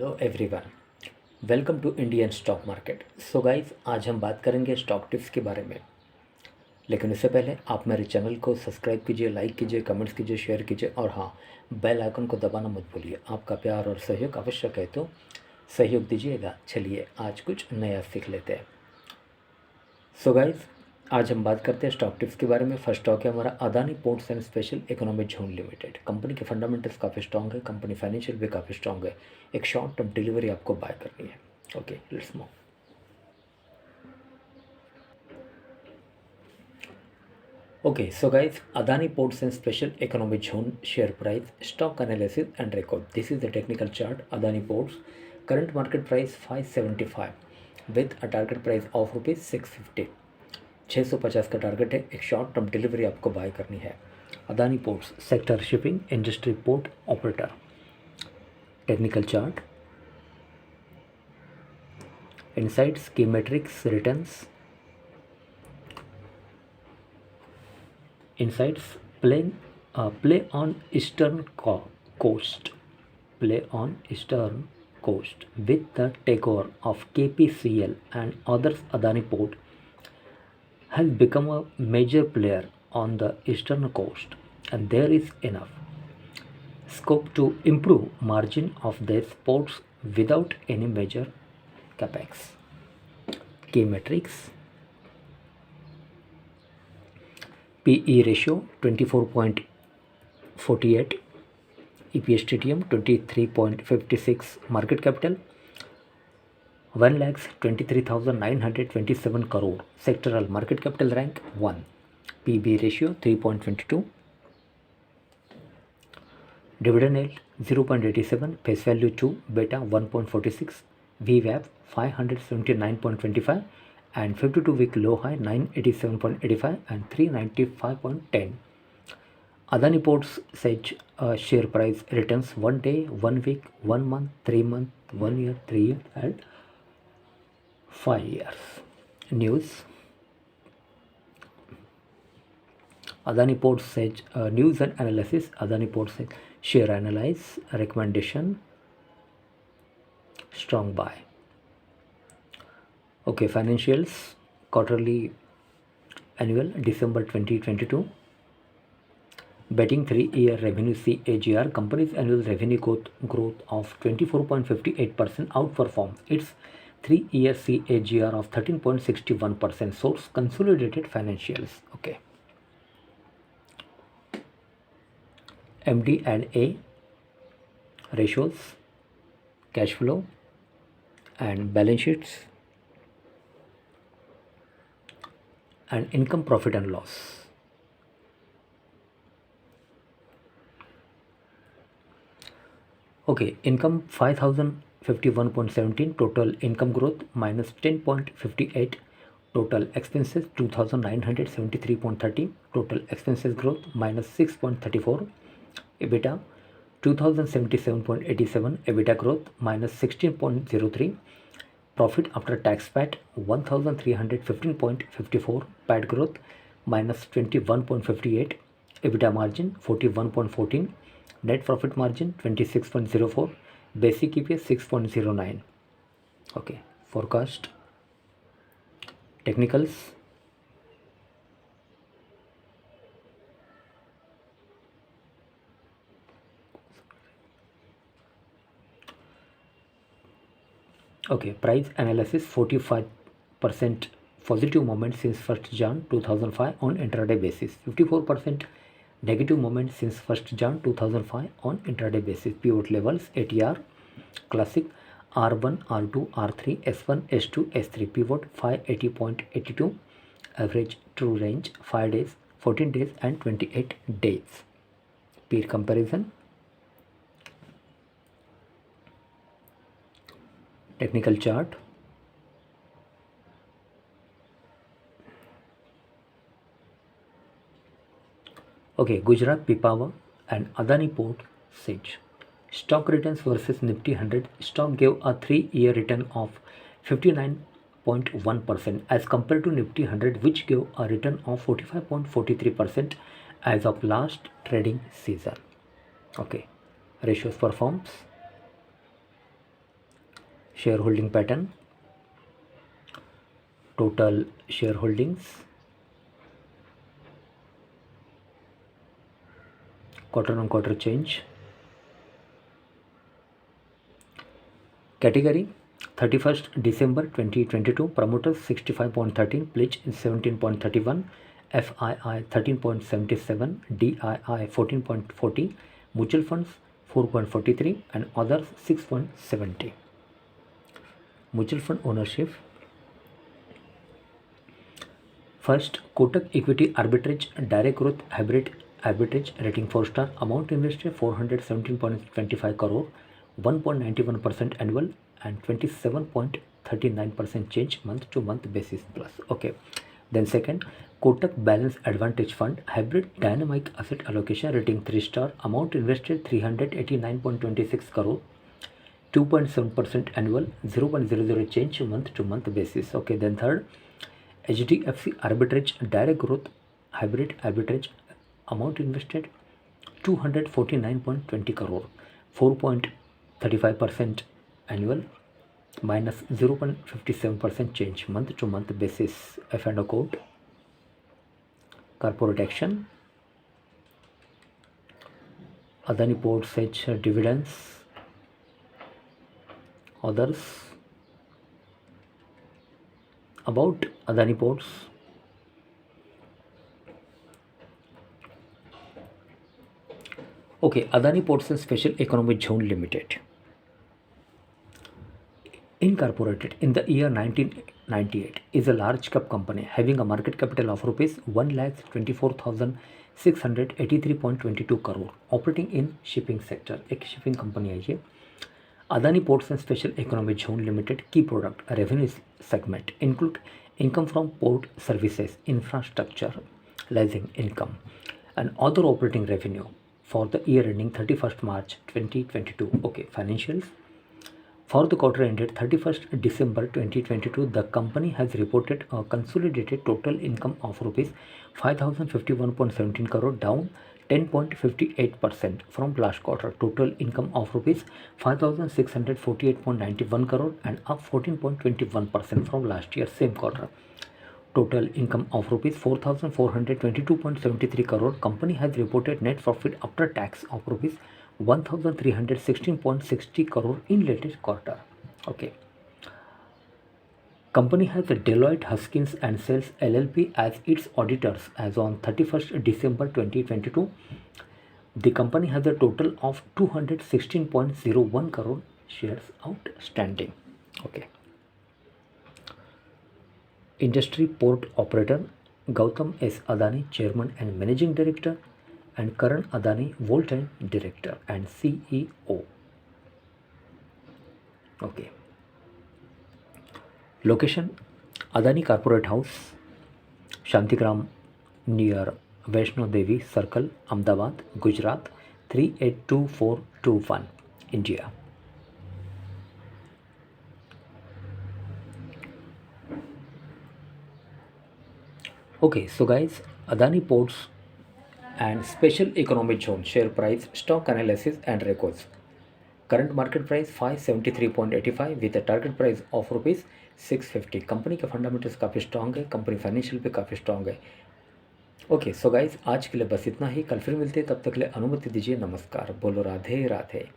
Hello everyone, welcome to Indian stock market. So guys, आज हम बात करेंगे स्टॉक टिप्स के बारे में। लेकिन उससे पहले आप मेरे चैनल को सब्सक्राइब कीजिए, लाइक कीजिए, कमेंट्स कीजिए, शेयर कीजिए और हाँ, बेल आइकन को दबाना मत भूलिए। आपका प्यार और सहयोग आवश्यक है, तो सहयोग दीजिएगा। चलिए आज कुछ नया सीख लेते हैं। सो गाइस, आज हम बात करते हैं स्टॉक टिप्स के बारे में। फर्स्ट स्टॉक है हमारा Adani ports and special economic zone limited. Company के फंडामेंटल्स काफ़ी स्ट्रॉन्ग है, कंपनी फाइनेंशियल भी काफ़ी स्ट्रॉन्ग है। एक शॉर्ट टर्म डिलीवरी आपको बाय करनी है। Okay, let's move. Okay, so guys, Adani Ports and Special Economic Zone share price, stock analysis and record. This is the technical chart. Adani Ports, current market price 575 with a target price of rupees 650. 650 का target है। एक short term delivery आपको buy करनी है। Adani ports sector shipping industry port operator. Technical chart, insights, key metrics, returns. Insights, play on eastern coast. Play on eastern coast with the takeover of KPCL and others. Adani Port has become a major player on the eastern coast, and there is enough scope to improve margin of these ports without any major capex. Key metrics: PE ratio 24.48, EPS TTM 23.56, market capital 1,23,927 crore, sectoral market capital rank 1, PB ratio 3.22, dividend yield 0.87, face value 2, beta 1.46, VWAP 579.25 and 52-week low high 987.85 and 395.10. Adani Ports said share price returns 1 day, 1 week, 1 month, 3 months, 1 year, 3 years and 5 years. News. Adani Ports said news and analysis. Adani Ports said share analyze, recommendation, strong buy. Okay, financials, quarterly, annual, December 2022. Betting 3-year revenue CAGR, company's annual revenue growth of 24.58% outperforms its 3-year CAGR of 13.61%. Source consolidated financials. Okay. MD and A ratios, cash flow and balance sheets, and income, profit and loss. Okay, income 5,051.17, total income growth minus 10.58, total expenses 2,973.30, total expenses growth minus 6.34, EBITDA 2,077.87, EBITDA growth minus 16.03, profit after tax PAT 1,315.54, PAT growth minus 21.58, EBITDA margin 41.14, net profit margin 26.04, basic EPS 6.09. Okay, forecast, technicals. Okay, price analysis, 45% positive moment since 1st Jan 2005 on intraday basis, 54% negative moment since 1st Jan 2005 on intraday basis. Pivot levels, ATR, classic, R1, R2, R3, S1, S2, S3. Pivot 580.82, average true range 5 days, 14 days and 28 days. Peer comparison, technical chart. Okay, Gujarat Pipavav and Adani Port Sage. Stock returns versus Nifty 100. Stock gave a 3-year return of 59.1% as compared to Nifty 100, which gave a return of 45.43% as of last trading season. Okay, ratios performs. Share holding pattern, total share holdings, quarter on quarter change, category 31st December 2022, promoters 65.13, pledge 17.31, FII 13.77, DII 14.40, mutual funds 4.43 and others 6.70. Mutual fund ownership, first Kotak equity arbitrage direct growth hybrid arbitrage rating 4-star, amount invested 417.25 crore, 1.91% annual and 27.39% change month to month basis plus. Okay, then second Kotak balance advantage fund hybrid dynamic asset allocation rating 3-star, amount invested 389.26 crore, 2.7% annual, 0.00 change month to month basis. Okay, then third HDFC arbitrage direct growth hybrid arbitrage, amount invested 249.20 crore, 4.35% annual minus 0.57% change month to month basis. F&O code, corporate action, Adani Ports H dividends, others. About Adani Ports, okay, Adani Ports and Special Economic Zone Limited, incorporated in the year 1998, is a large cap company having a market capital of rupees 1,24,683.22 crore, operating in shipping sector. एक shipping company है ये. Adani Ports and Special Economic Zone Limited key product revenue segment include income from port services, infrastructure, leasing income and other operating revenue for the year ending 31st March 2022. Okay, financials. For the quarter ended 31st December 2022, the company has reported a consolidated total income of rupees 5,051.17 crore, down 10.58% from last quarter. Total income of rupees 5,648.91 crore and up 14.21% from last year same quarter. Total income of rupees 4,422.73 crore. Company has reported net profit after tax of rupees 1,316.60 crore in latest quarter. Okay. Company has Deloitte Huskins and Sales LLP as its auditors as on 31st December 2022. The company has a total of 216.01 crore shares outstanding. Okay. Industry port operator Gautam S. Adani, Chairman and Managing Director, and Karan Adani, Full-time Director and CEO. Okay. Location Adani Corporate House, Shantigram near Vaishno Devi Circle, Ahmedabad, Gujarat 382421, India. Okay, so guys, Adani Ports and Special Economic Zone share price, stock analysis and records. Current market price 573.85 with a target price of rupees 650. Company के fundamentals काफ़ी strong है, company financial पे काफ़ी strong है. Okay, so guys आज के लिए बस इतना ही. कल फिर मिलते हैं, तब तक के लिए अनुमति दीजिए. नमस्कार. बोलो राधे राधे.